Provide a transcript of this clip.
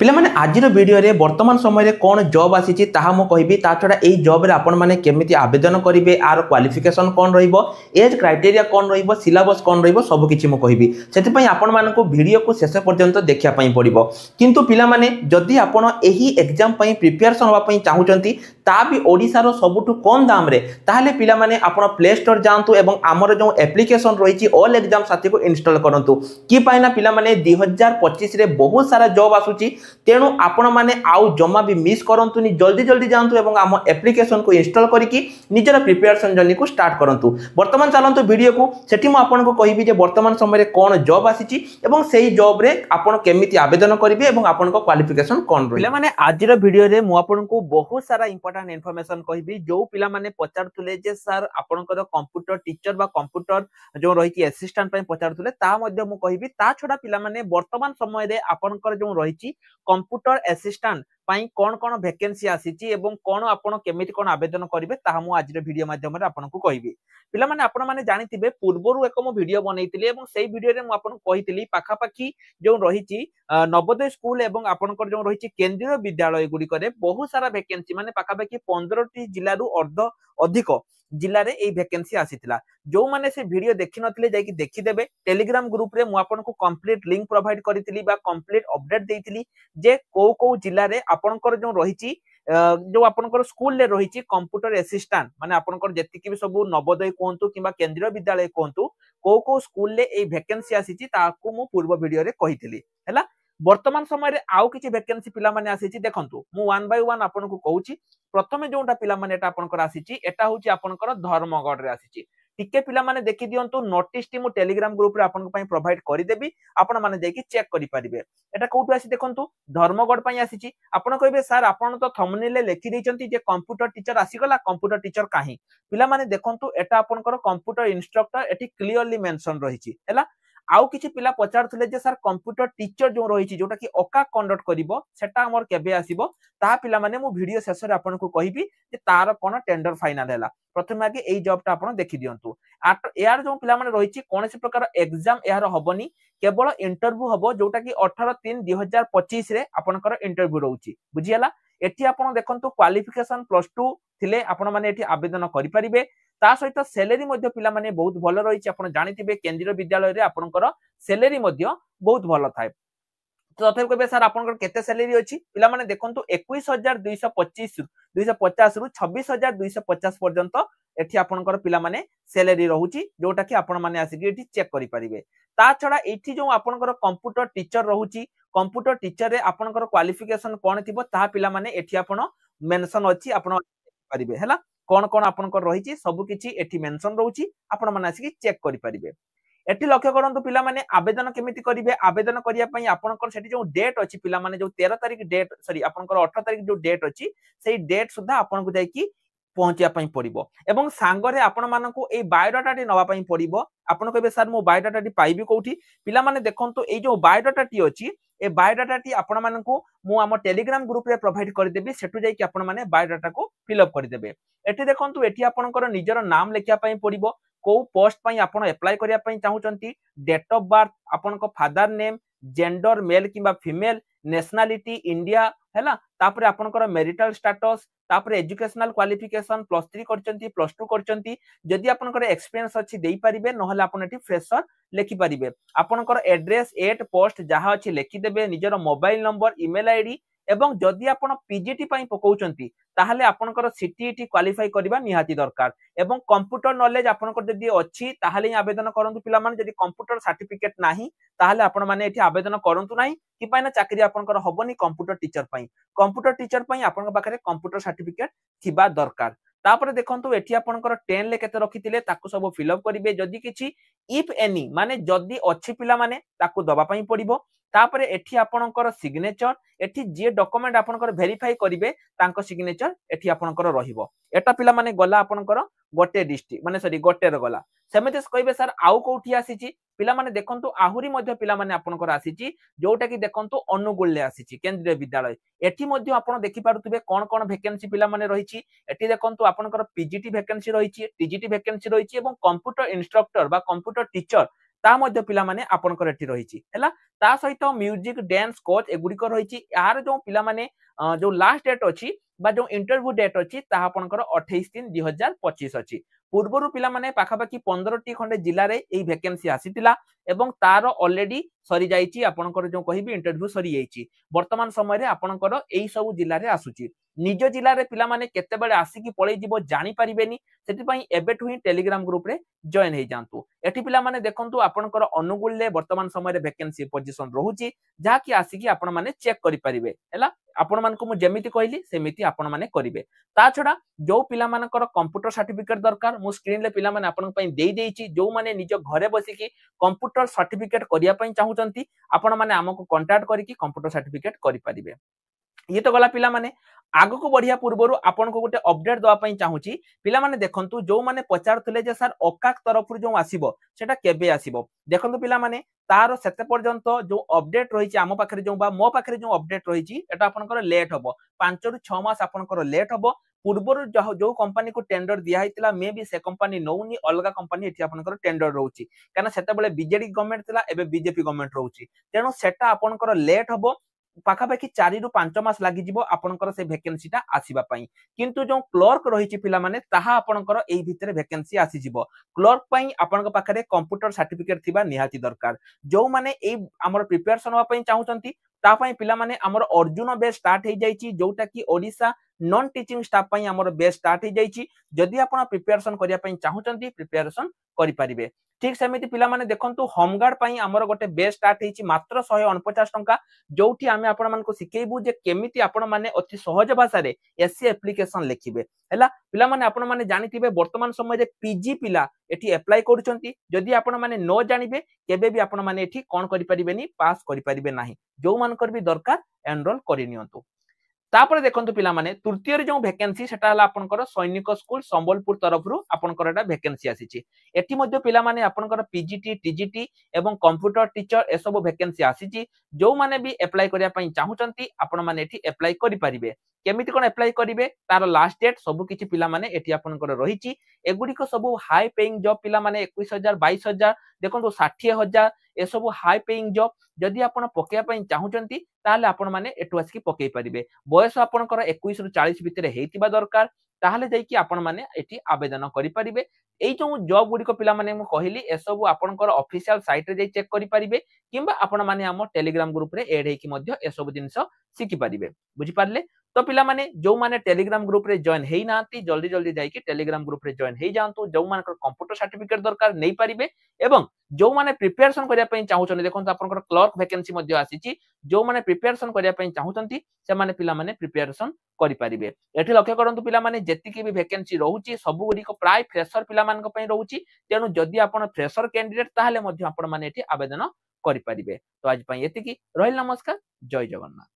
पिला माने आजिर वीडियो रे वर्तमान समय रे कौन जॉब आसीची ताहा मो कहबी ता छडा एई जॉब रे आपण माने केमिति आवेदन करिवे आर क्वालिफिकेशन कोन रहिबो एज क्राइटेरिया कोन रहिबो सिलेबस कोन रहिबो सब किछि मो कहबी सेति पई आपण मानको वीडियो को शेष पर्यंत देखिया पई पड़िबो किंतु पिला माने जदि आपण एही एग्जाम पई प्रिपरेशन होबा पई चाहुचंती ता भी ओडिसा रो सबुठु कम दाम रे ताहले पिला माने आपण प्ले स्टोर जांतु एवं हमर जो एप्लीकेशन रहिची ऑल एग्जाम साथी को इंस्टॉल करंतु कि पाइना पिला माने 2025 रे बहुत सारा जॉब आसुची तेणु आपण माने आउ जमा भी मिस करंतुनी जल्दी जल्दी जानतु एवं आम एप्लीकेशन को इंस्टॉल करिकी निजर प्रिपरेशन जर्नी को स्टार्ट करंतु। वर्तमान चलंतु वीडियो को सेठी मु आपण को कहिबी जे वर्तमान समय रे कोन जॉब आसीची एवं सेही जॉब रे आपण केमिति आवेदन करिवे एवं आपण को क्वालिफिकेशन कोन रही। पिला माने आजिर वीडियो रे मु आपण को बहुत सारा इंपोर्टेंट इन्फॉर्मेशन कहिबी जो पिला माने पचारतुले जे सर आपनकर कंप्यूटर टीचर बा कंप्यूटर जो रहिची असिस्टेंट पई पचारतुले ता मध्ये मु कहिबी ता छोडा पिला माने वर्तमान समय रे आपनकर जो रहिची कंप्यूटर असिस्टेंट पाई कोन कोन वैकेंसी आसीची एवं कोन आपण केमिति कोन आवेदन करिवे ता हम आज रे वीडियो माध्यम रे आपन को कहिबी। पिला माने आपण माने जानिथिबे पूर्वरु एक मो वीडियो बनैतिली एवं सेही वीडियो रे मु आपन कहितिली पाखा पाखी जो रहिची नवोदय स्कूल एवं आपनकर जो रहिची केंद्रीय विद्यालय गुडी करे बहुत सारा वैकेंसी माने पाखा पाखी 15 टी जिल्ला रु अर्ध अधिक जिल्ला रे ए वैकेंसी आसीतिला जो माने से वीडियो देखि नथिले जाई कि देखि देबे टेलीग्राम ग्रुप रे मु आपन को कंप्लीट लिंक प्रोवाइड करितिली बा कंप्लीट अपडेट देइतिली जे को जिल्ला रे आपनकर जो रहिची जो आपनकर स्कूल ले रहिची कंप्यूटर असिस्टेंट माने आपनकर जेति कि सब नवोदय कोंतु किबा केंद्रीय विद्यालय कोंतु को स्कूल ले ए वैकेंसी आसीची ताकू मु पूर्व वीडियो रे कहितिली हैला। वर्तमान समय रे आउ किछि वैकेंसी पिला माने आसीची देखंतु मु वन बाय वन आपन को कहूची प्रथमे जोंटा पिला माने एटा आपनकर आसीची एटा होची आपनकर धर्मगढ़ रे आसीची टिके पिला माने देखि दियंतु नोटिस टी मु टेलीग्राम ग्रुप रे आपन पई प्रोवाइड करि देबी आपण माने जाई कि चेक करि परिबे एटा कोठु आसी देखंतु धर्मगढ़ पई आसीची आपण कहबे सर आपण तो थंबनेल ले लिखि दैचंती जे कंप्यूटर टीचर आसी गला कंप्यूटर टीचर काहे पिला माने देखंतु एटा आपनकर कंप्यूटर इंस्ट्रक्टर एटी क्लियरली मेंशन रहिची हैला। आउ किछि पिला पचारथुले जे सर कंप्यूटर टीचर जो रहिछि जोटा कि ओका कंडक्ट करिवो सेटा हमर केबे आसीबो ता पिला माने मु वीडियो शेष रे आपन को कहिबी जे तार कोन टेंडर फाइनल हैला प्रथम आगे एई जॉब ता आपन देखि दियंतु यार जो पिला माने रहिछि कोनसी प्रकार एग्जाम यार हबनी केवल इंटरव्यू हबो जोटा कि 18/3/2025 रे आपनकर इंटरव्यू रहउछि बुझियला। एठी आपन देखंतु क्वालिफिकेशन +2 थिले आपन माने एठी आवेदन करि परिबे ता सहित सैलरी मध्ये पिला माने बहुत भलो रहिछि आपण जानिथिबे केंद्रीय विद्यालय रे आपनकर सैलरी मध्ये बहुत भलो थाए तो तथे कहबे सर आपनकर केते सैलरी अछि पिला माने देखंतु 21225 250 रु 26250 पर्यंत एठी आपनकर पिला माने सैलरी रहउछि जोटा कि आपण माने आसी एठी चेक करि परिबे। ता छडा एठी जो आपनकर कंप्यूटर टीचर रहउछि कंप्यूटर टीचर रे आपनकर क्वालिफिकेशन कोन थिबो ता पिला माने एठी आपण मेंशन अछि आपण परिबे हैला कोन कोन आपनकर रहिछि सब किछि एठी मेंशन रहउछि आपण माने आसी चेक करि परिबे। एठी लक्ष्य करंतु पिला माने आवेदन केमिति करिवे आवेदन करिया पई आपनकर सेठी जो डेट अछि पिला माने जो 13 तारिख डेट सॉरी आपनकर 18 तारिख जो डेट अछि सेही डेट सुधा आपन को जाई कि पहुंचिया पई पड़िबो एवं सांगरे आपण मानकु ए बायोडाटा टी नवा पई पड़िबो आपण कहबे सर मो बायोडाटा टी पाइबी कोठी पिला माने देखंतु ए जो बायोडाटा टी अछि ए बायोडाटा टी आपण मानकु मु हम टेलीग्राम ग्रुप रे प्रोवाइड कर देबी सेटु जाई कि आपण माने बायोडाटा को फिल अप कर देबे। एठी देखंतु एठी आपनकर निजर नाम लेखिया पई पड़िबो को पोस्ट पई आपण अप्लाई करिया पई चाहुचंती डेट ऑफ बर्थ आपण को फादर नेम जेंडर मेल किबा फीमेल नेशनलिटी इंडिया हैला तापरे आपनकर मैरिटल स्टेटस तापरे एजुकेशनल क्वालिफिकेशन +3 करचंती +2 करचंती जदि आपनकर एक्सपीरियंस अछि देई परिबे नहले आपण एठी फ्रेशर लेखि परिबे आपनकर एड्रेस एट पोस्ट जहा अछि लेखि देबे निजर मोबाइल नंबर ईमेल आईडी एवं जदि आपण पीजीटी पई पकाउचंती ताहले आपनकर सीटीईटी क्वालिफाई करबा निहाती दरकार एवं कंप्यूटर नॉलेज आपनकर जदि अछि ताहले आवेदन करंतु पिला माने जदि कंप्यूटर सर्टिफिकेट नाही ताहले आपण माने एठी आवेदन करंतु नाही कि पाइना चाकरी आपनकर हबनी कंप्यूटर टीचर पई आपनकर पाखरे कंप्यूटर सर्टिफिकेट थिबा दरकार। तापरे देखंतु एठी आपनकर 10 ले केते रखिथिले ताकू सब फिल अप करिवे जदि किछि इफ एनी माने जदि अछि पिला माने ताकू दबा पई पड़िबो तापरे एठी आपनकर सिग्नेचर एठी जे डॉक्यूमेंट आपनकर वेरीफाई करिवे तांको सिग्नेचर एठी आपनकर रहिबो एटा पिला माने गला आपनकर गोटे डिस्ट्रिक्ट माने सॉरी गोटे रे गला सेमेते कहबे सर आउ कोठी आसीची पिला माने देखंतु आहुरी मध्ये पिला माने आपनकर आसीची जोटा कि देखंतु अनुगुल ले आसीची केंद्रीय विद्यालय एठी मध्ये आपण देखि पारुतबे कोन कोन वैकेंसी पिला माने रहिची एठी देखंतु आपनकर पीजीटी वैकेंसी रहिची टीजीटी वैकेंसी रहिची एवं कंप्यूटर इंस्ट्रक्टर बा कंप्यूटर टीचर ता मध्य पिला माने आपनकर एठी रहिछि हैला ता सहित म्यूजिक डांस कोच एगुडिक रहिछि यार जो पिला माने जो लास्ट डेट अछि बा जो इंटरव्यू डेट अछि ता आपनकर 28/3/2025 अछि पूर्वरु पिला माने पाखापाखि 15 टी खंडे जिल्ला रे एई वैकेंसी आसीतिला एवं तार ऑलरेडी सरी जाइछि आपनकर जो कहिबी इंटरव्यू सरी जाइछि वर्तमान समय रे आपनकर एई सब जिल्ला रे आसुछि निज जिल्ला रे पिला माने केते बेले आसी कि पळै जिवो जानि परिबेनी सेति पई एबेठु ही टेलीग्राम ग्रुप रे जॉइन हे जांतु एठी पिला माने देखंतु आपनकर अनुगुल ले वर्तमान समय रे वैकेंसी पोजीशन रहुछि जा कि आसी कि आपण माने चेक करि परिबे हैला आपण मान को मु जेमिति कहली सेमिति आपण माने करिवे ता छडा जो पिला मानकर कंप्यूटर सर्टिफिकेट दरकार मु स्क्रीन ले पिला माने आपण पई देई देइछि जो माने निज घरे बसी कि कंप्यूटर सर्टिफिकेट करिया पई चाहुचंती आपण माने हमको कांटेक्ट करी कि कंप्यूटर सर्टिफिकेट करि परिबे ये तो गला पिला माने आगो को बढ़िया पूर्वरु आपन को गोटे अपडेट दवा पई चाहूची पिला माने देखंतु जो माने पचारथले जे सर ओकाक तरफरु जो आसीबो सेटा केबे आसीबो देखंतु पिला माने तार सेते पर्यंत जो अपडेट रहिछि आमो पाखरे जो बा मो पाखरे जो अपडेट रहिछि एटा आपनकर लेट हबो 5 रु 6 मास आपनकर लेट हबो पूर्वरु जो कंपनी को टेंडर दिया हितला मे भी से कंपनी नौनी अलगा कंपनी एठी आपनकर टेंडर रहउछि काना सेते बेले बीजेडी गवर्नमेंट थिला एबे बीजेपी गवर्नमेंट रहउछि तेनो सेटा आपनकर लेट हबो पाखापाखि 4 रु 5 मास लागि जिवो आपनकर से वैकेंसीटा आसीबा पई किंतु जो क्लर्क रहिछि पिला माने ताहा आपनकर एई भितरे वैकेंसी आसी जिवो क्लर्क पई आपनक पाखरे कंप्यूटर सर्टिफिकेट थिबा निहाती दरकार जो माने एई हमर प्रिपरेशन होआ पई चाहुचंती ता पई पिला माने हमर अर्जुन बेस स्टार्ट हे जाईछि जोटा कि ओडिसा नॉन टीचिंग स्टाफ पई हमर बेस स्टार्ट हे जाईछि जदि आपण प्रिपरेशन करिया पई चाहुचंती प्रिपरेशन करि परिबे ठीक सेमिति पिला माने देखंतु होमगार्ड पई हमर गोटे बेस स्टार्ट हेछि मात्र 149 टंका जोठी आमे आपण मान को सिकेइबु जे केमिति आपण माने अति सहज भाषा रे एससी एप्लीकेशन लिखिबे हैला पिला माने आपण माने जानिथिबे वर्तमान समय रे पीजी पिला एठी अप्लाई करूचंती जदि आपण माने न जानिबे केबे भी आपण माने एठी कोन करि परिबेनी पास करि परिबे नाही जो मानकर भी दरकार एनरोल करि नियंतु तापर देखंतु पिला माने तृतीय रे जो वैकेंसी सेटा हला आपनकर सैनिक स्कूल संबलपुर तरफरु आपनकर एटा वैकेंसी आसीची एठी मध्ये पिला माने आपनकर पीजीटी टीजीटी एवं कंप्यूटर टीचर ए सब वैकेंसी आसीची जो माने भी अप्लाई करिया पई चाहुचंती आपण माने एठी अप्लाई करि परिबे केमिति कोन अप्लाई करिवे तार लास्ट डेट सब किछि पिला माने एठी आपनकर रहिची एगुडी को सब हाई पेइंग जॉब पिला माने 21000 22000 देखंतु 60000 ए सब हाई पेइंग जॉब जदि आपण पकेया पई चाहुचंती ताले आपण माने एटु आसी पकेई परिबे बयस आपनकर 21 रु 40 भितरे हेतिबा दरकार ताहले जाई कि आपण माने एठी आवेदन करि परिबे एई जो जॉब गुडी को पिला माने मु कहिली ए सब आपनकर ऑफिशियल साइट रे जाई चेक करि परिबे किंबा आपण माने हम टेलीग्राम ग्रुप रे ऐड हे कि मध्य ए सब जिंस सिखि परिबे बुझि पारले तो पिला माने जो माने टेलीग्राम ग्रुप रे जॉइन हेई नांती जल्दी जल्दी जाई कि टेलीग्राम ग्रुप रे जॉइन हेई जानतु जो मानकर कंप्यूटर सर्टिफिकेट दरकार नै परिबे एवं जो माने प्रिपरेशन करिया पई चाहुचने देखंतु आपनकर क्लर्क वैकेंसी मध्ये आसीची जो माने प्रिपरेशन करिया पई चाहुचंती से माने पिला माने प्रिपरेशन करि परिबे एठी लक्ष्य करंतु पिला माने जेतिकी भी वैकेंसी रहउची सब गुडी को प्राय फ्रेशर पिला मान को पई रहउची तेनु जदि आपण फ्रेशर कैंडिडेट ताहाले मध्ये आपण माने एठी आवेदन करि परिबे तो आज पई एतिकी रहिल नमस्कार जय जगन्नाथ।